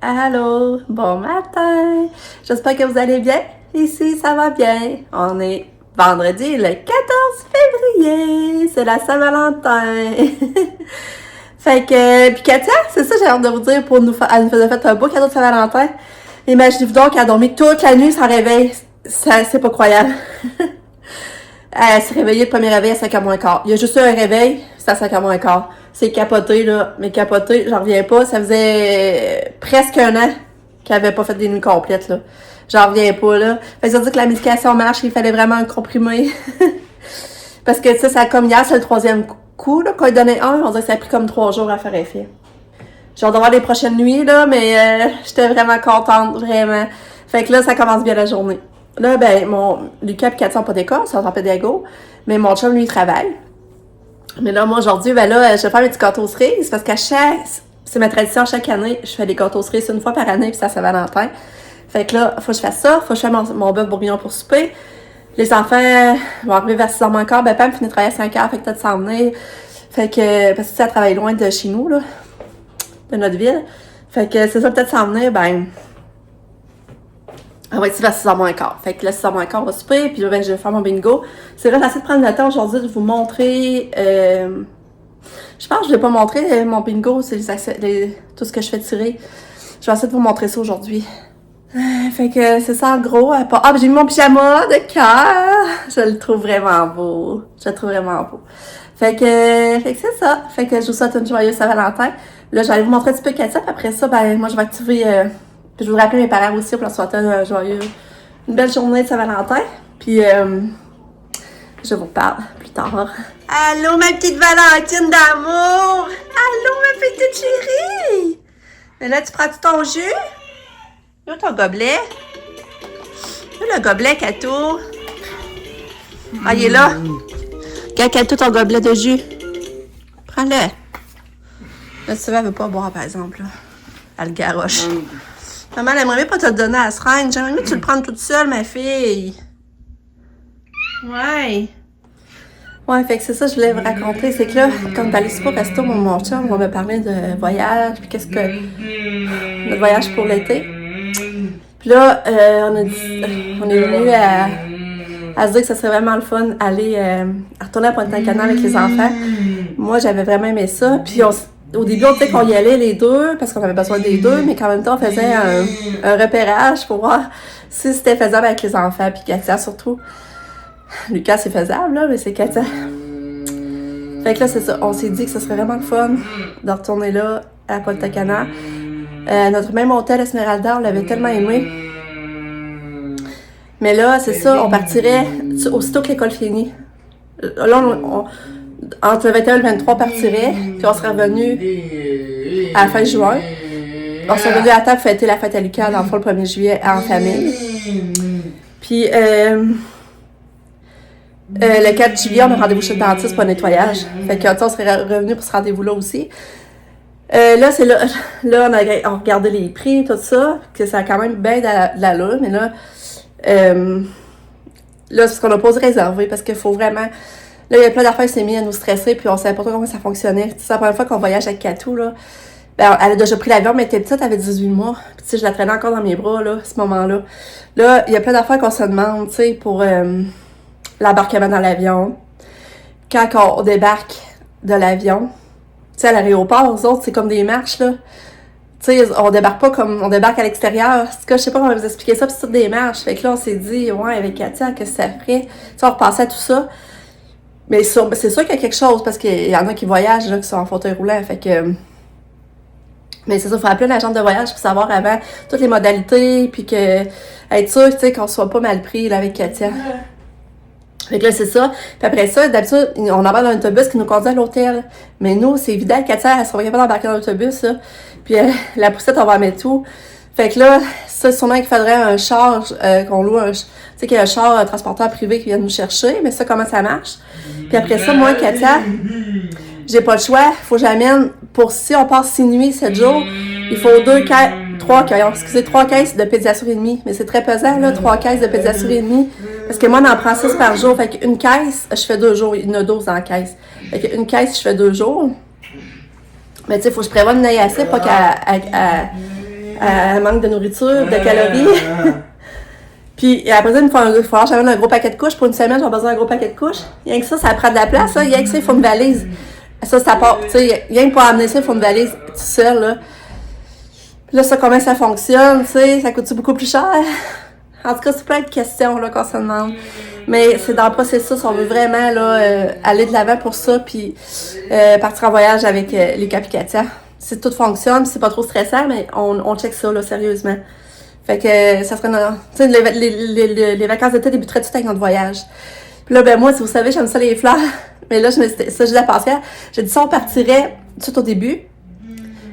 Allô, bon matin. J'espère que vous allez bien. Ici, ça va bien. On est vendredi le 14 février. C'est la Saint-Valentin. Fait que, puis Katia, c'est ça j'ai hâte de vous dire pour nous faire, elle nous a fait un beau cadeau de Saint-Valentin. Imaginez-vous donc qu'elle a dormi toute la nuit sans réveil. C'est pas croyable. Elle s'est réveillée le premier réveil à 5h moins quart. Il y a juste eu un réveil, c'est à 5h moins quart. C'est capoté, là. Mais capoté, j'en reviens pas. Ça faisait presque un an qu'elle avait pas fait des nuits complètes, là. J'en reviens pas, là. Fait que ça veut dire que la médication marche, il fallait vraiment le comprimer. Parce que, tu sais, ça a comme hier, c'est le troisième coup, là. Quand il donnait un, on dirait que ça a pris comme 3 jours à faire effet. J'ai hâte de voir les prochaines nuits, là, mais j'étais vraiment contente, vraiment. Fait que là, ça commence bien la journée. Là, ben, Lucas et Katia n'ont pas d'école, ils sont en pédago, mais mon chum, lui, il travaille. Mais là, moi, aujourd'hui, ben là, je vais faire mes petits gâteaux cerises, parce qu'à c'est ma tradition, chaque année, je fais des gâteaux cerises une fois par année, puis ça, c'est Saint-Valentin. Fait que là, faut que je fasse ça, faut que je fasse mon bœuf bourguignon pour souper. Les enfants vont arriver vers 6h moins quart, ben, Pam finit de travailler à 5h, fait que peut-être s'en venir. Fait que, parce que tu sais, elle travaille loin de chez nous, là, de notre ville. Fait que c'est ça, peut-être s'en venir, ben... On va être ici vers 6h moins quart. Fait que là, 6h moins quart, on va souper, puis ben, je vais faire mon bingo. C'est vrai, j'essaie de prendre le temps aujourd'hui de vous montrer... Je pense que je ne vais pas montrer mon bingo, c'est tout ce que je fais tirer. Je vais essayer de vous montrer ça aujourd'hui. Fait que c'est ça en gros. Ah, j'ai mis mon pyjama de cœur. Je le trouve vraiment beau. Je le trouve vraiment beau. Fait que c'est ça. Fait que je vous souhaite une joyeuse Saint-Valentin. Là, j'allais vous montrer un petit peu Katia, puis après ça, ben moi, je vais activer... Puis je vous rappeler mes parents aussi pour leur souhaiter une belle journée de Saint-Valentin. Puis je vous parle plus tard. Allô, ma petite Valentine d'amour! Allô, ma petite chérie! Mais là, tu prends-tu ton jus? Là, ton gobelet? Là, le gobelet, Kato. Ah, il est là. Regarde, Kato, ton gobelet de jus. Prends-le. Là, tu sais, elle veut pas boire, par exemple. Là. Elle le garoche. Maman, elle aimerait pas te le donner à la seringue. J'aimerais mieux que tu le prennes toute seule, ma fille. Ouais. Ouais, fait que c'est ça que je voulais vous raconter. C'est que là, quand on est allé au resto, mon chum, on m'a parlé de voyage, puis qu'est-ce que... Notre voyage pour l'été. Puis là, on est venu à se dire que ça serait vraiment le fun aller retourner à Pointe-Cana avec les enfants. Moi, j'avais vraiment aimé ça. Puis au début, on disait qu'on y allait les deux, parce qu'on avait besoin des deux, mais qu'en même temps, on faisait un repérage pour voir si c'était faisable avec les enfants, puis Katia surtout. Lucas, c'est faisable, là, mais c'est Katia. Fait que là, c'est ça. On s'est dit que ce serait vraiment le fun de retourner là, à Pointe-Cana. Notre même hôtel Esmeralda, on l'avait tellement aimé. Mais là, c'est ça, on partirait aussitôt que l'école finit. Là, entre le 21 et le 23, on partirait, puis on serait revenu à la fin juin. On serait revenu à temps pour fêter la fête à Lucas, dans le fond, le 1er juillet, en famille. Puis, le 4 juillet, on a rendez-vous chez le dentiste pour un nettoyage. Fait que, on serait revenu pour ce rendez-vous-là aussi. Là, c'est là, on a regardé les prix, tout ça, que ça a quand même bien de l'allure, mais là, c'est parce qu'on n'a pas osé réserver, parce qu'il faut vraiment... Là, il y a plein d'affaires qui s'est mis à nous stresser, puis on savait pas trop comment ça fonctionnait. C'est la première fois qu'on voyage avec Katou, là. Ben, elle a déjà pris l'avion, mais elle était petite, elle avait 18 mois. Puis, tu sais, je la traînais encore dans mes bras, là, à ce moment-là. Là, il y a plein d'affaires qu'on se demande, tu sais, pour l'embarquement dans l'avion. Quand on débarque de l'avion, tu sais, à l'aéroport, aux autres, c'est comme des marches, là. Tu sais, on débarque pas comme on débarque à l'extérieur. En tout cas, je sais pas comment vous expliquer ça, puis c'est toutes des marches. Fait que là, on s'est dit, ouais, avec Katia, qu'est-ce que ça ferait? Tu sais, on repassait à tout ça. Mais c'est sûr qu'il y a quelque chose, parce qu'il y en a qui voyagent, là, qui sont en fauteuil roulant, fait que... Mais c'est ça, il faut appeler l'agent de voyage pour savoir avant toutes les modalités, puis que... Être sûr, tu sais, qu'on soit pas mal pris, là, avec Katia. Fait que là, c'est ça. Puis après ça, d'habitude, on embarque dans un autobus qui nous conduit à l'hôtel. Mais nous, c'est évident, Katia, elle sera pas capable d'embarquer dans l'autobus, là. Puis la poussette, on va mettre tout. Fait que là, ça, sûrement qu'il faudrait un char, qu'on loue tu sais, qu'il y a un char, un transporteur privé qui vient nous chercher. Mais ça, comment ça marche? Puis après ça, moi, Katia, j'ai pas le choix. Faut que j'amène, pour si on passe 6 nuits, 7 jours, il faut 3 caisses de pédiasure et demie. Mais c'est très pesant, là, 3 caisses de pédiasure et demie. Parce que moi, on en prend 6 par jour. Fait qu'une caisse, je fais 2 jours. Il y en a 12 dans la caisse. Fait qu'une caisse, je fais 2 jours. Mais tu sais, il faut que je prévoie de n'aille assez, pas qu'à Elle manque de nourriture, de calories. Puis après ça, il va falloir que j'amène un gros paquet de couches. Pour une semaine, j'ai besoin d'un gros paquet de couches. Rien que ça prend de la place. Rien que ça, il faut une valise. Ça part. Tu sais, rien que pour amener ça, il faut une valise tout seul, là. Puis là, ça, comment ça fonctionne, tu sais, ça coûte beaucoup plus cher? En tout cas, c'est plein de questions, là, qu'on se demande. Mais c'est dans le processus, on veut vraiment, là, aller de l'avant pour ça, puis partir en voyage avec Lucas et Katia. Si tout fonctionne, c'est pas trop stressant, mais on check ça, là, sérieusement. Fait que ça serait... Tu sais, les vacances d'été débuteraient tout avec notre voyage. Puis là, ben moi, si vous savez, j'aime ça les fleurs. Mais là, ça, je dis à Pascal, j'ai dit, si on partirait tout au début,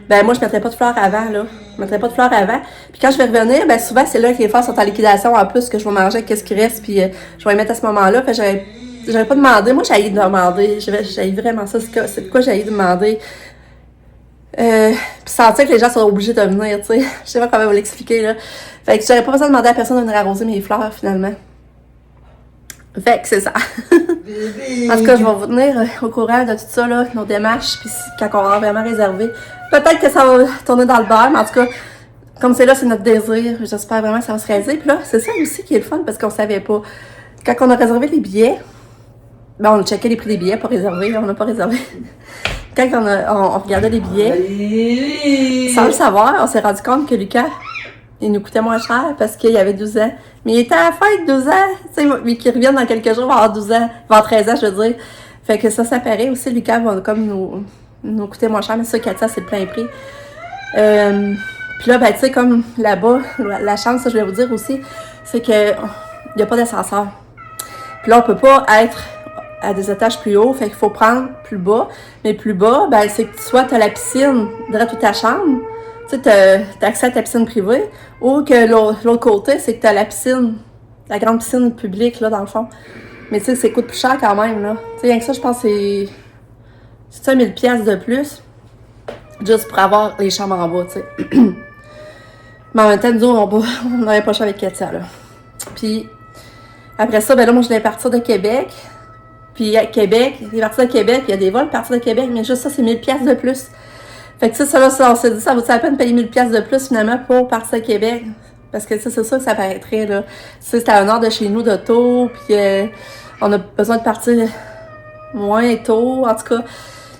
ben moi, je mettrais pas de fleurs avant, là. Je mettrais pas de fleurs avant. Puis quand je vais revenir, ben souvent, c'est là que les fleurs sont en liquidation en plus, que je vais manger, qu'est-ce qui reste, puis je vais les mettre à ce moment-là. Fait que j'aurais pas demandé. Moi, j'ai demander. J'ai vraiment ça. C'est de quoi j'ai demander. Puis sentir que les gens sont obligés de venir, tu sais. Je sais pas comment vous l'expliquer, là. Fait que j'aurais pas besoin de demander à personne de venir arroser mes fleurs, finalement. Fait que c'est ça. En tout cas, je vais vous tenir au courant de tout ça, là, nos démarches, puis quand on va vraiment réservé. Peut-être que ça va tourner dans le beurre, mais en tout cas, comme c'est là, c'est notre désir. J'espère vraiment que ça va se réaliser. Puis là, c'est ça aussi qui est le fun, parce qu'on savait pas. Quand on a réservé les billets, ben on a checké les prix des billets pour réserver, on n'a pas réservé. Quand on regardait les billets, sans le savoir, on s'est rendu compte que Lucas, il nous coûtait moins cher parce qu'il avait 12 ans. Mais il était à la fête, 12 ans. Tu sais, mais qu'il revienne dans quelques jours, il va avoir 12 ans. Il va avoir 13 ans, je veux dire. Fait que ça paraît aussi. Lucas va comme nous coûter moins cher. Mais ça, Katia, c'est le plein prix. Puis là, ben, tu sais, comme là-bas, la chance, ça, je vais vous dire aussi, c'est que il n'y a pas d'ascenseur. Puis là, on peut pas être à des étages plus hauts, fait qu'il faut prendre plus bas. Mais plus bas, ben, c'est que soit tu as la piscine dans toute ta chambre, tu sais, t'as accès à ta piscine privée, ou que l'autre côté, c'est que t'as la piscine, la grande piscine publique, là, dans le fond. Mais tu sais, ça coûte plus cher quand même, là. Tu sais, rien que ça, je pense que c'est 1000 pièces de plus, juste pour avoir les chambres en bas, tu sais. Mais en même temps, nous, on n'avait pas le choix avec Katia, là. Puis, après ça, ben là, moi, je voulais partir de Québec. Puis, à Québec, il est parti de Québec, il y a des vols partir de Québec, mais juste ça, c'est 1000 pièces de plus. Fait que ça, là, on s'est dit, ça vaut la peine de payer 1000 pièces de plus, finalement, pour partir de Québec. Parce que ça, c'est ça que ça paraîtrait, là. C'est à 1 heure de chez nous, d'auto, puis on a besoin de partir moins tôt, en tout cas.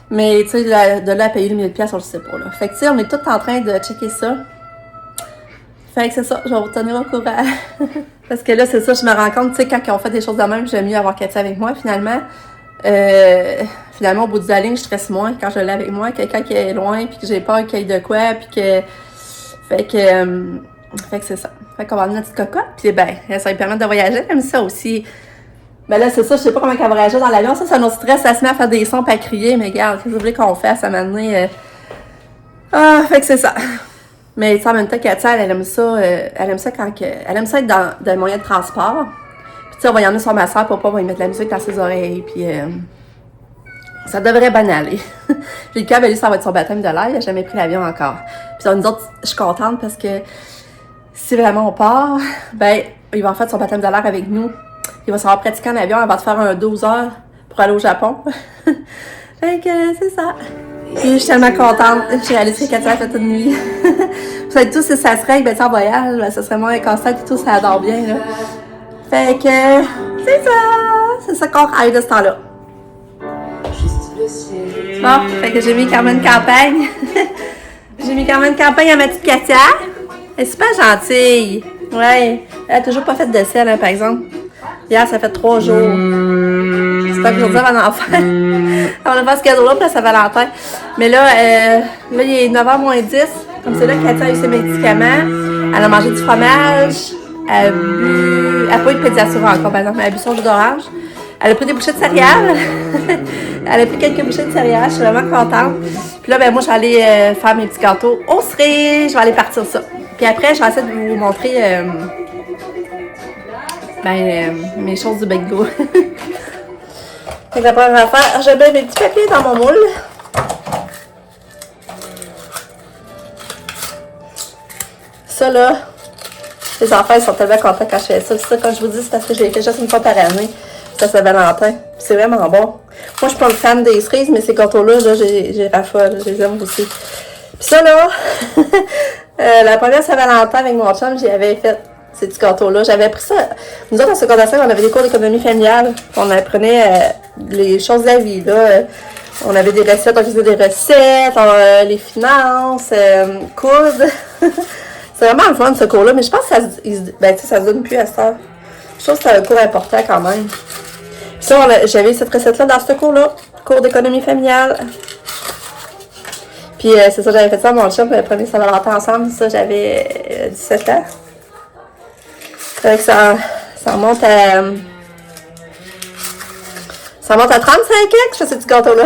Mais, tu sais, de là à payer les 1000 pièces, on le sait pas, là. Fait que, tu sais, on est tous en train de checker ça. Fait que c'est ça, je vais vous tenir au courant. Parce que là, c'est ça, je me rends compte, tu sais, quand on fait des choses de même, j'aime mieux avoir Katia avec moi, finalement. Finalement, au bout de la ligne, je stresse moins quand je l'ai avec moi. Quelqu'un qui est loin, puis que j'ai peur qu'il y ait de quoi, puis que... Fait que c'est ça. Fait qu'on va amener notre petite cocotte, puis ben, ça va lui permettre de voyager. J'aime ça aussi. Ben là, c'est ça, je sais pas comment elle va réagir dans l'avion. Ça, c'est un autre stress. Elle se met à faire des sons, puis à crier, mais regarde, qu'est-ce que vous voulez qu'on fasse à un moment donné? Fait que c'est ça. Mais tu sais, en même temps, Katia, elle aime ça quand elle aime ça être dans des moyens de transport. Puis tu sais, on va y emmener son masseur, papa va y mettre de la musique dans ses oreilles, puis ça devrait bien aller. Puis le cas, lui, ça va être son baptême de l'air, il n'a jamais pris l'avion encore. Puis nous autres, je suis contente parce que si vraiment on part, ben, il va en faire son baptême de l'air avec nous. Il va savoir pratiquer en avion, elle va te faire un 12 heures pour aller au Japon. Fait que c'est ça. Puis je suis tellement contente. J'ai réalisé que Katia a fait une nuit. Vous savez tous, si ça serait, ben, en voyage, ben, ça serait moins casse-tête et tout, ça adore bien, là. Fait que c'est ça. C'est ça qu'on rêve de ce temps-là. Bon, fait que j'ai mis Carmen Campagne. J'ai mis Carmen Campagne à ma petite Katia. Elle est super gentille. Ouais. Elle a toujours pas fait de sel, hein, par exemple. Hier, ça fait 3 jours. J'espère que aujourd'hui, elle va en faire. Elle va faire ce cadeau-là pour Saint-Valentin. Mais là, il est 9h moins 10. Comme c'est là que Katia a eu ses médicaments. Elle a mangé du fromage. Elle n'a pas eu de pédiature encore, par exemple. Elle a bu son jus d'orange. Elle a pris des bouchées de céréales. Elle a pris quelques bouchées de céréales. Je suis vraiment contente. Puis là, ben moi, je vais aller faire mes petits gâteaux au cerises. Je vais aller partir ça. Puis après, je vais essayer de vous montrer mes choses du bingo. Fait que la première affaire, j'ai bien mes petits papiers dans mon moule. Ça, là, les enfants, ils sont tellement contents quand je fais ça. Ça, comme je vous dis, c'est parce que je l'ai fait juste une fois par année. Ça, c'est Valentin. C'est vraiment bon. Moi, je suis pas une fan des cerises, mais ces gâteaux-là, là, j'ai raffole. Je les aime aussi. Puis ça, là, La première Saint-Valentin avec mon chum, j'y avais fait ces petits gâteaux-là. J'avais pris ça. Nous autres, en secondaire 5, on avait des cours d'économie familiale. On apprenait les choses de la vie, là. On avait des recettes, on faisait des recettes, les finances, coudre. C'est vraiment le fun, ce cours-là, mais je pense que ça se donne plus à ça. Je trouve que c'est un cours important quand même. Puis ça, j'avais cette recette-là dans ce cours-là, cours d'économie familiale. Puis c'est ça, j'avais fait ça à mon chum, le premier Saint-Valentin ensemble, ça, j'avais 17 ans. Fait que ça monte à... Ça monte à 35 ans que je fais ce petit gâteau-là.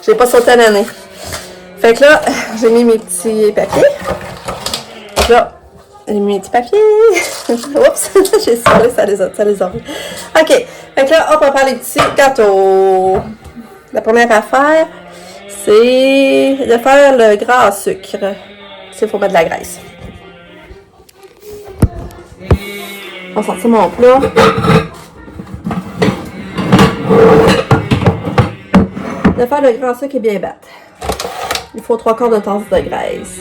J'ai pas sauté une année. Fait que là, j'ai mis mes petits papiers. Donc là, j'ai mis mes petits papiers. Oups, j'ai serré, ça les a vus. OK. Fait que là, on prépare les petits gâteaux. La première affaire, c'est de faire le gras à sucre. Il faut mettre de la graisse. On va sortir mon plat. De faire le gras à sucre et bien battre. Il faut 3/4 de tasse de graisse.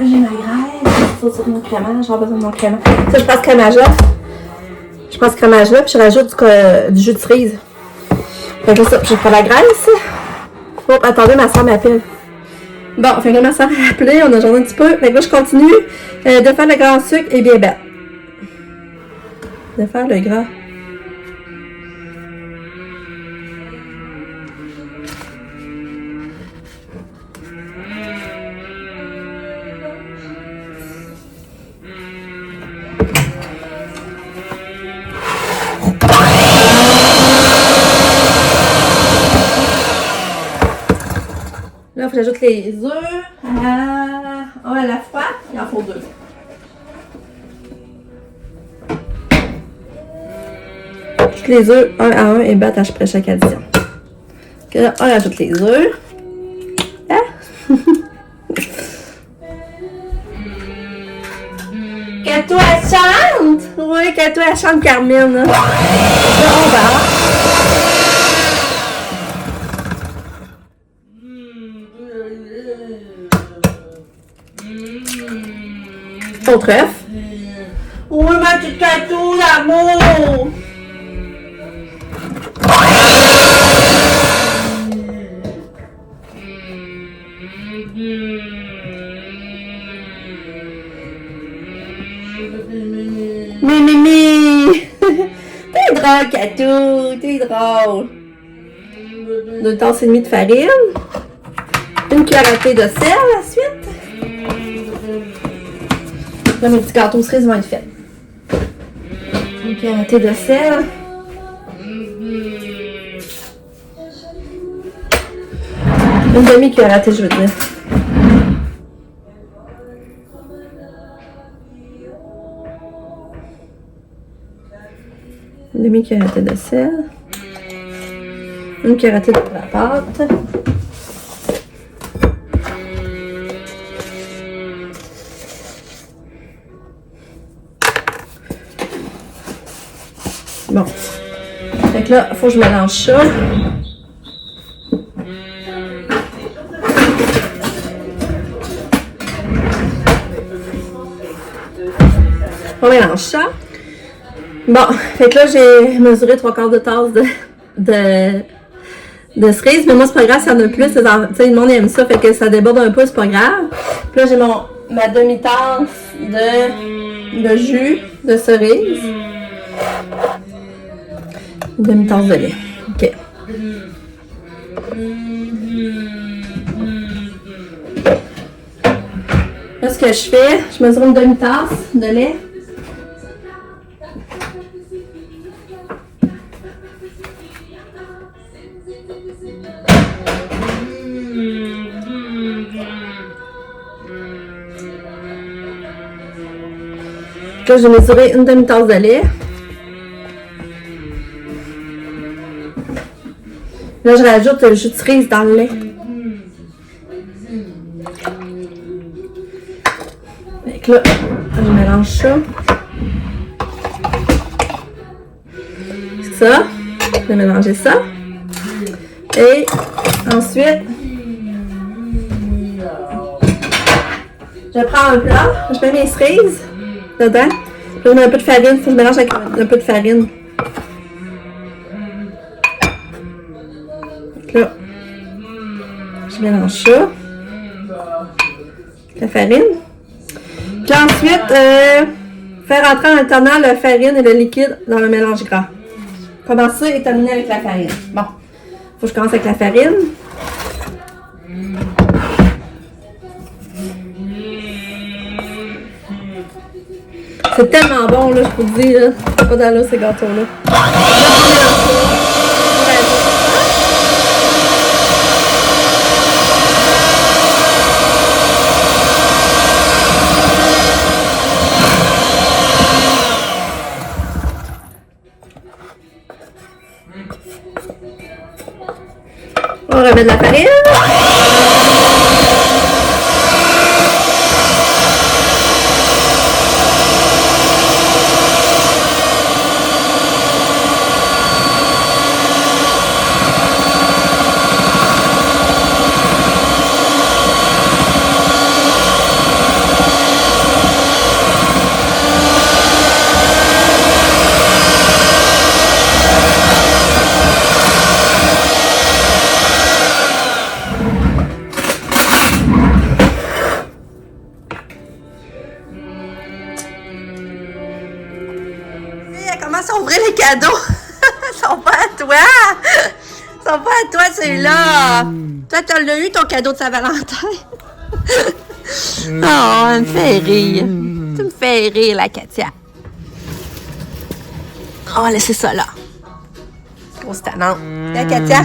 J'ai ma graisse, sur mon crémage, j'ai besoin de mon crémage. Ça, je prends ce crémage-là. Je prends ce crémage-là, puis je rajoute du jus de cerise. Fait que là, ça, je prends la graisse. Oh, attendez, ma soeur m'appelle. Bon, fait que là, ma soeur m'a appelé, on a joué un petit peu. Fait que là, je continue de faire le gras en sucre et bien battre. De faire le gras. Là, il faut que j'ajoute les œufs à la fois. Il en faut 2. J'ajoute les œufs un à un et battre après chaque addition. Donc là, on ajoute les œufs. Hein? Cato, elle chante! Oui, Cato, elle chante Carmine. Là, on bat. Autre œuf. Oui, ma petite Cato, l'amour! Mimi! T'es drôle, Cato! T'es drôle! 2 tasses et demie de farine. 1 cuillère à thé de sel, la suite. Là, mes petits gâteaux cerises vont être faits. 1 cuillère à thé de sel. Une demi-cuillère à thé, je veux dire. Une demi-cuillère à thé de sel. 1 cuillère à thé de la pâte. Bon. Fait que là, il faut que je mélange ça. On mélange ça. Bon, fait que là, j'ai mesuré 3/4 de tasse de cerises, mais moi, c'est pas grave, s'il y en a plus. Tu sais, le monde aime ça, fait que ça déborde un peu, c'est pas grave. Puis là, j'ai ma demi-tasse de jus de cerise. Une demi-tasse de lait. OK. Là, ce que je fais, je mesure une demi-tasse de lait. Là, j'ai mesuré une demi-tasse de lait. Là, je rajoute le jus de cerise dans le lait. Fait que là, je mélange ça. Ça. Je vais mélanger ça. Et ensuite, je prends un plat, je mets mes cerises dedans. Je mets un peu de farine, je mélange avec un peu de farine. Là, je mélange ça. La farine. Puis ensuite, faire entrer en alternant la farine et le liquide dans le mélange gras. Commencer et terminer avec la farine. Bon, faut que je commence avec la farine. C'est tellement bon, là, je peux te dire, là. C'est pas dans l'eau, ces gâteaux-là. On remet de la farine. Commence à ouvrir les cadeaux. Ils sont pas à toi. Ils sont pas à toi, ceux-là. Toi, tu l'as eu, ton cadeau de Saint-Valentin. Oh, elle me fait rire. Tu me fais rire, la Katia. On va laisser ça là. Grosse tannante. La Katia,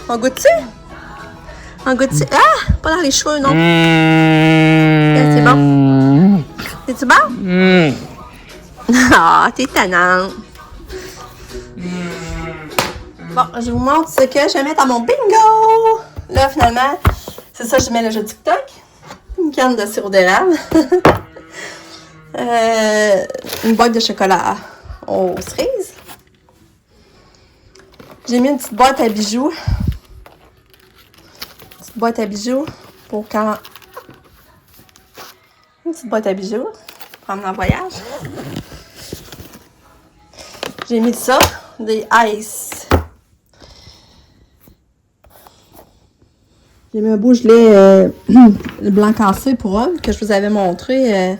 on goûte-tu? On goûte-tu? Ah! Pas dans les cheveux, non. C'est bon? C'est-tu bon? Ah, t'es tannante. Bon, je vous montre ce que je vais mettre à mon bingo. Là, finalement, c'est ça, je mets le jeu TikTok. Une canne de sirop d'érable. Une boîte de chocolat aux cerises. J'ai mis une petite boîte à bijoux. Une petite boîte à bijoux pour quand... Une petite boîte à bijoux pour emmener en voyage. J'ai mis ça, des ice. J'ai mis un beau gelé blanc cassé pour eux, que je vous avais montré.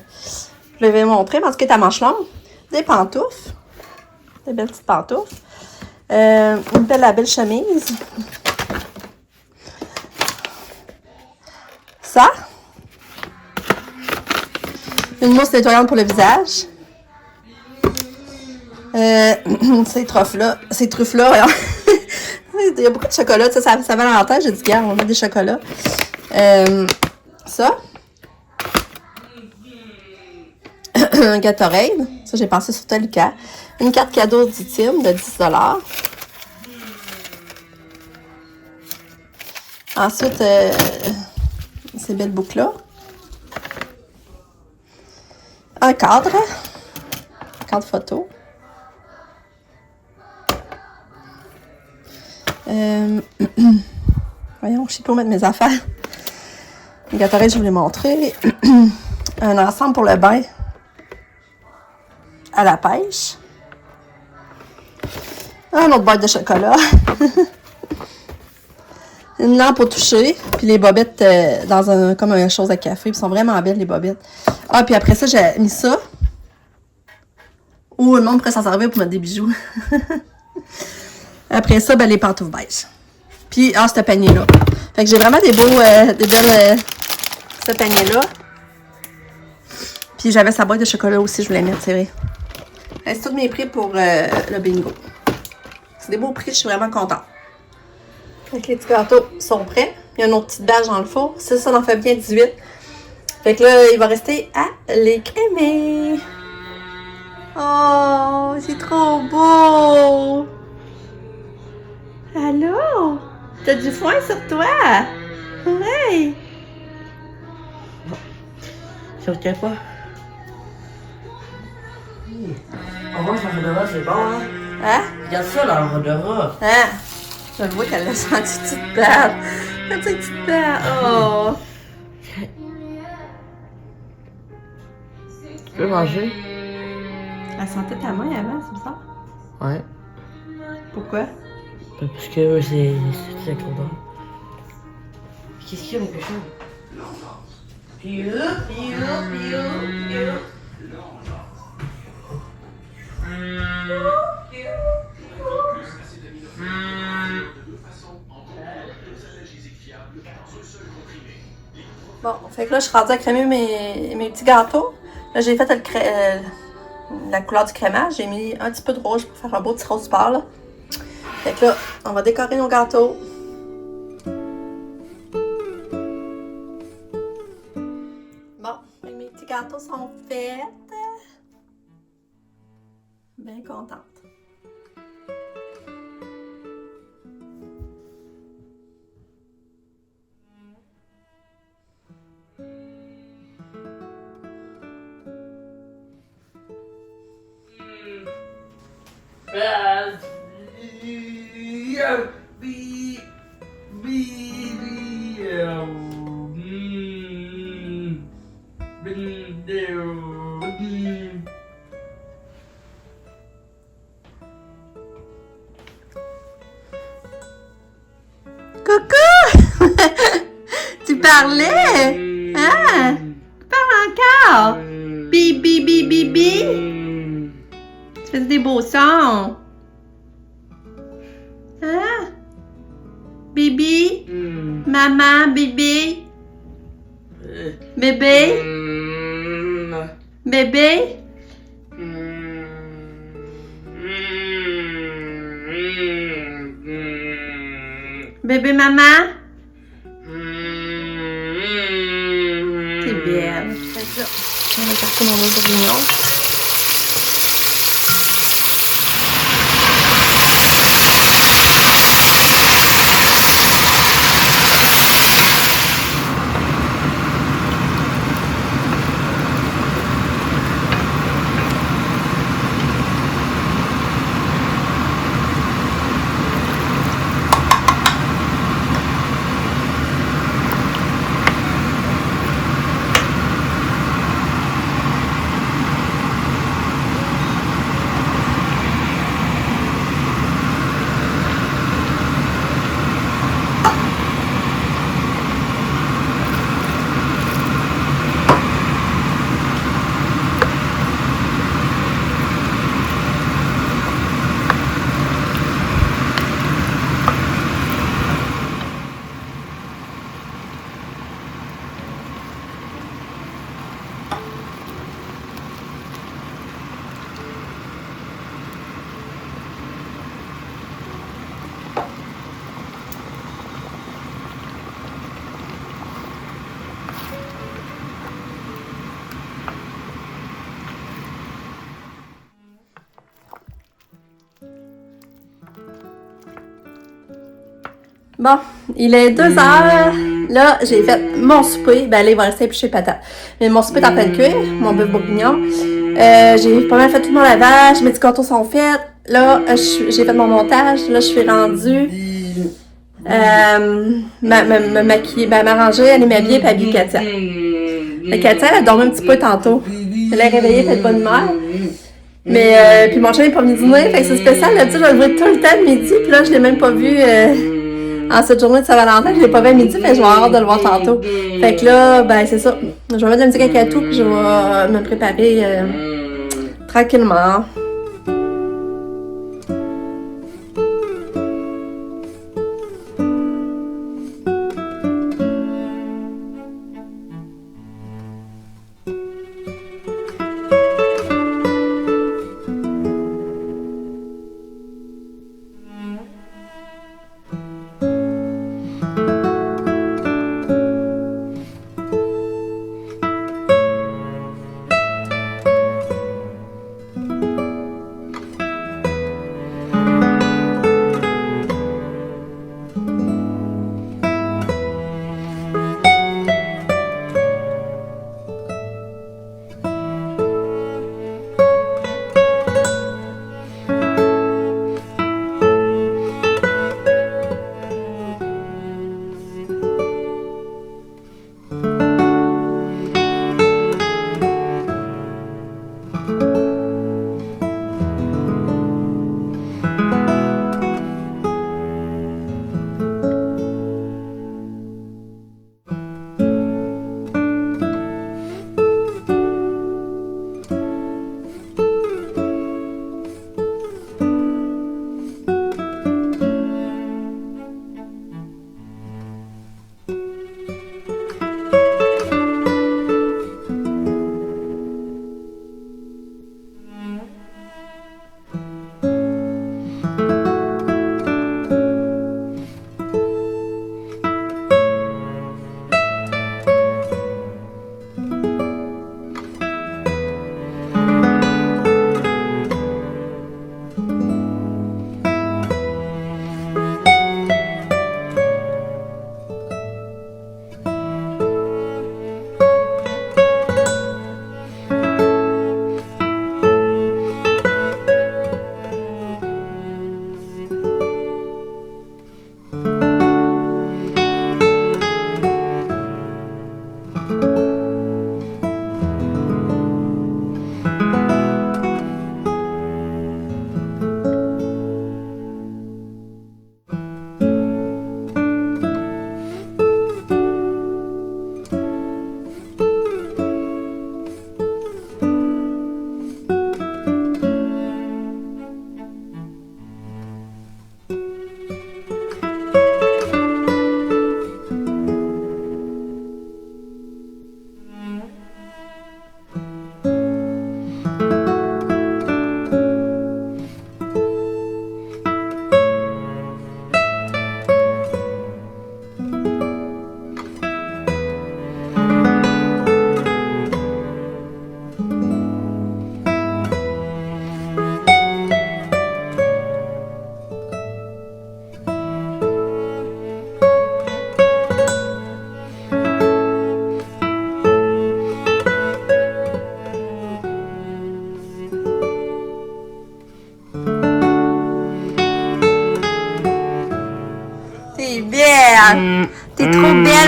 Je l'avais montré parce que ta manche longue. Des pantoufles. Des belles petites pantoufles. Une belle chemise. Ça. Une mousse nettoyante pour le visage. Ces truffes-là, il y a beaucoup de chocolat, ça va dans la tête, j'ai dit, regarde, on met des chocolats. Ça. Un Gatorade, ça j'ai pensé sur Telica. Une carte cadeau d'Ultime de 10$. Ensuite, ces belles boucles-là. Un cadre photo. Voyons, je sais pas où mettre mes affaires. Le Gatorade, je vous l'ai montré. Un ensemble pour le bain à la pêche. Un autre boîte de chocolat. Une lampe au toucher. Puis les bobettes dans comme une chose à café. Ils sont vraiment belles, les bobettes. Ah, puis après ça, j'ai mis ça. Ou le monde pourrait s'en servir pour mettre des bijoux. Après ça, ben, les pantoufles beige. Puis, ce panier-là. Fait que j'ai vraiment des belles... ce panier-là. Puis, j'avais sa boîte de chocolat aussi, je voulais mettre, c'est vrai. C'est tous mes prix pour le bingo. C'est des beaux prix, je suis vraiment contente. Donc, les petits gâteaux sont prêts. Il y a une autre petite bâche dans le four. Ça en fait bien 18. Fait que là, il va rester à les crémer. Oh, c'est trop beau! Allô? T'as du foin sur toi? Ouais! Ça te pas? En vrai, l'odorat, c'est bon, hein? Hein? Regarde ça, l'odorat. Hein? Je le vois qu'elle a senti une petite perte. Elle a une petite perte. Oh! Tu peux manger? Elle sentait ta main avant, c'est ça? Ouais. Pourquoi? Parce que c'est avec l'odeur. Qu'est-ce qu'il y a, mon cochon? Bon, fait que là, je suis rendue à crémer mes petits gâteaux. Là, j'ai fait la couleur du crémage. J'ai mis un petit peu de rouge pour faire un beau petit rose pâle, là. Fait que là, on va décorer nos gâteaux. Bon, mes petits gâteaux sont faits. Bien contente. Coucou! Tu parlais? Hein? Tu parles encore? Bibi, bibi, bibi. Tu fais des beaux sons. Hein? Bibi? Maman, bibi? Bébé? Bébé? Bébé, maman? T'es belle. Fait que là, on va chercher mon autre bourguignon. Bon, il est 2 heures. Là, j'ai fait mon souper. Ben là, il va rester épluché patate. Mais mon souper est en train de cuire, mon bœuf bourguignon. J'ai pas mal fait tout mon lavage. Mes petits gâteaux sont faits. Là, j'ai fait mon montage. Là, je suis rendue me maquiller, m'arranger, aller m'habiller et habiller Katia. Katia, elle a dormi un petit peu tantôt. Elle est réveillée, elle est de bonne humeur. Mais, puis mon chien n'est pas venu dîner. Fait que c'est spécial. Là, tu sais, je vais le voir tout le temps de midi. Puis là, je l'ai même pas vu en cette journée de Saint-Valentin. Je l'ai pas vu à midi, mais je vais avoir hâte de le voir tantôt. Fait que là, ben, c'est ça. Je vais mettre de la musique à Katou, puis je vais me préparer tranquillement.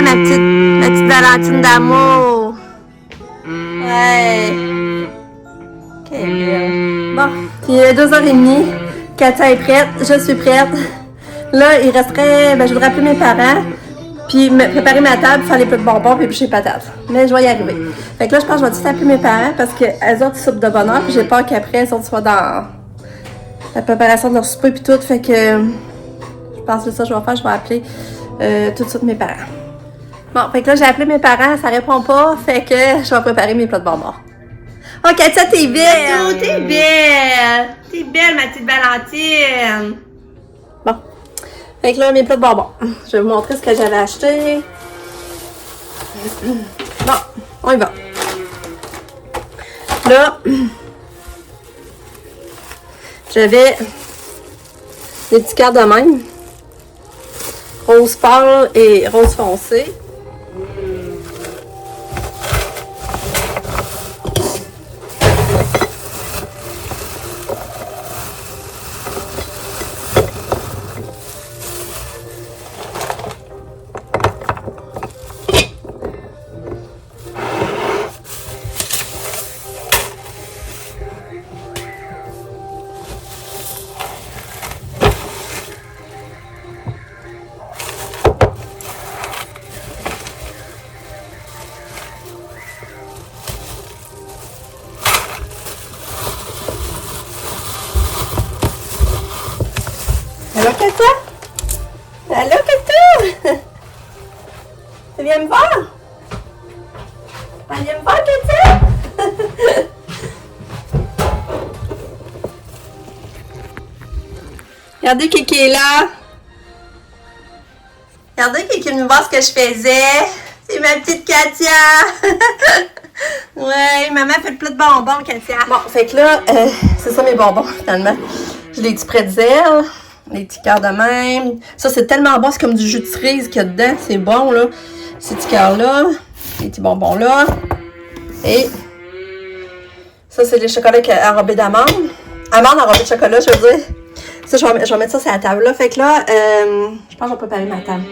ma petite Valentine d'amour. Ouais. Quelle belle. Bon, il est 2h30. Katia est prête. Je suis prête. Là, il resterait... Ben, je voudrais appeler mes parents. Puis me préparer ma table, faire les plats de bonbons, puis éplucher les patates. Mais je vais y arriver. Fait que là, je pense que je vais tout appeler mes parents parce qu'elles autres soupent de bonheur. Puis j'ai peur qu'après, elles autres soient dans la préparation de leur souper puis tout. Fait que je pense que c'est ça que je vais faire. Je vais appeler tout de suite mes parents. Bon, fait que là, j'ai appelé mes parents. Ça répond pas. Fait que je vais préparer mes plats de bonbons. Oh, Katia, t'es belle! Oh, t'es belle! T'es belle, ma petite Valentine! Bon. Fait que là, mes plats de bonbons. Je vais vous montrer ce que j'avais acheté. Bon, on y va. Là, j'avais des petits cœurs de même. Rose pâle et rose foncé. Allô, Katia? Allô, Katia? Tu viens me voir? Tu viens me voir, Katia? Regardez qui est là. Regardez qui est venu voir ce que je faisais. C'est ma petite Katia. Ouais, maman fait le plat de bonbons, Katia. Bon, fait que là, c'est ça mes bonbons, finalement. J'ai des petits pretzels, des petits cœurs de même. Ça, c'est tellement bon, c'est comme du jus de cerise qu'il y a dedans. C'est bon, là. Ces petits cœurs-là, ces petits bonbons-là. Et ça, c'est les chocolats enrobés d'amandes. Amandes enrobées de chocolat, je veux dire. Ça, je vais mettre ça sur la table, là. Fait que là, je pense que je vais préparer ma table.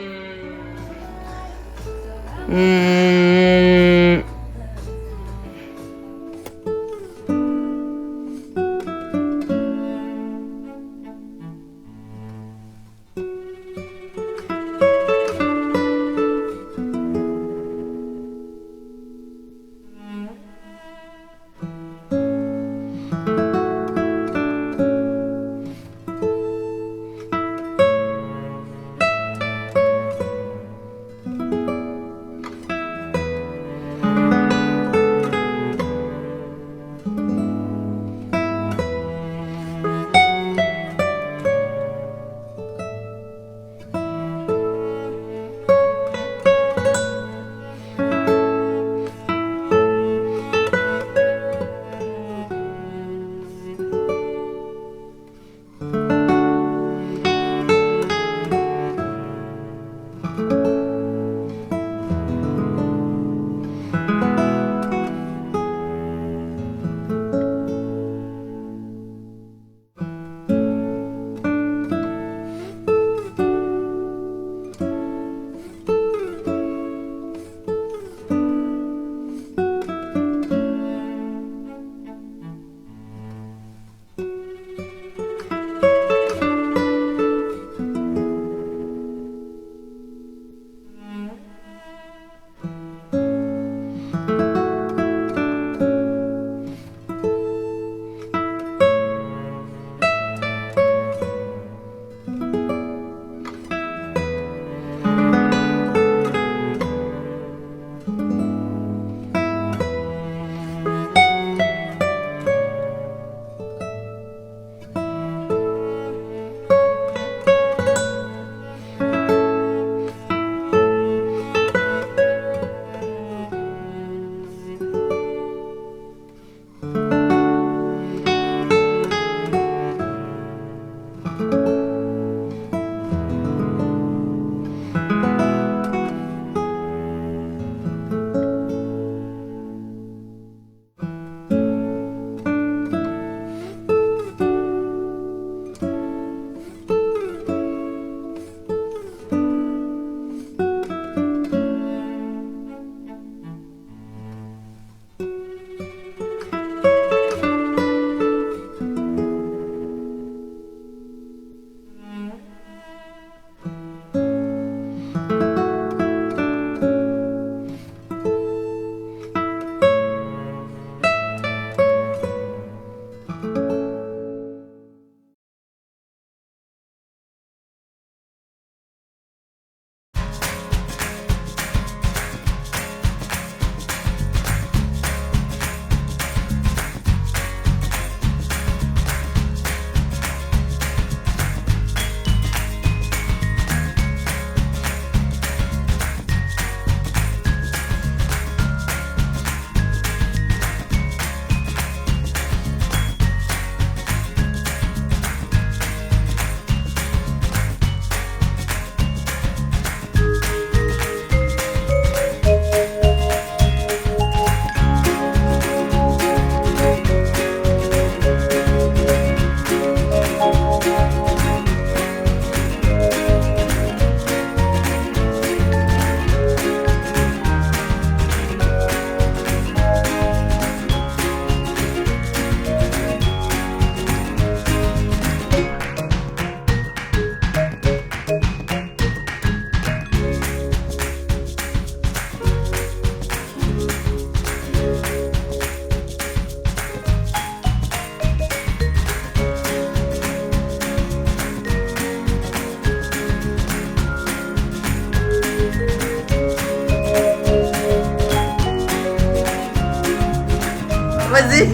vas-y.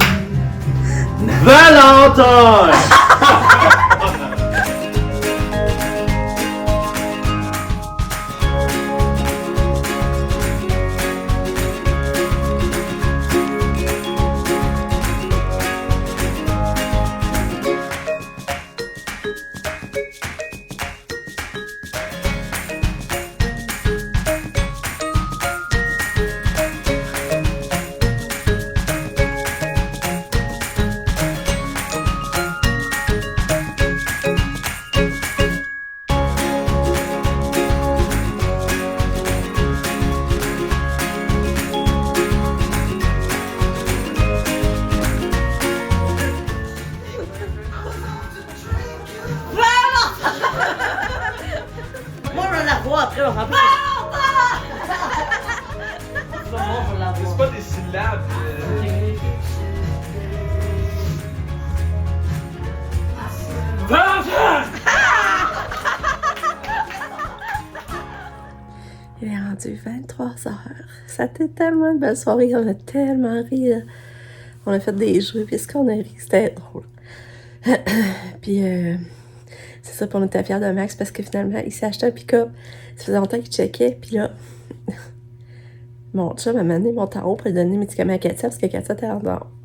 Valentin! Moi, on va la voir après, on va C'est pas des syllabes. Valentin! Il est rendu 23h. Ça a été tellement une belle soirée. On a tellement ri. Là. On a fait des jeux. Puis ce qu'on a ri, c'était drôle. Puis c'est ça, puis on était fiers de Max parce que finalement, il s'est acheté un pick-up. Ça faisait longtemps qu'il checkait. Puis là, mon chum m'a amené mon tarot pour lui donner des médicaments à Katia parce que Katia était en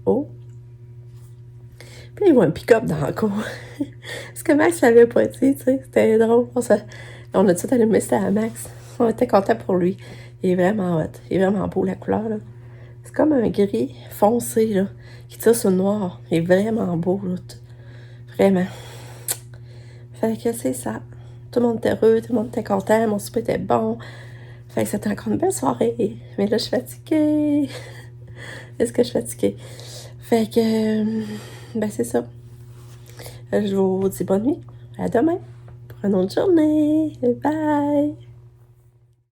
haut. Puis il voit un pick-up dans la cour. Parce que Max l'avait pas dit, tu sais. C'était drôle. On a tout allumé, c'était à Max. On était contents pour lui. Il est vraiment hot. Il est vraiment beau, la couleur, là. C'est comme un gris foncé, là, qui tire sur le noir. Il est vraiment beau, là. Vraiment. Fait que c'est ça. Tout le monde était heureux, tout le monde était content, mon souper était bon. Fait que c'était encore une belle soirée. Mais là, je suis fatiguée. Est-ce que je suis fatiguée? Fait que, ben c'est ça. Je vous dis bonne nuit. À demain pour une autre journée. Bye!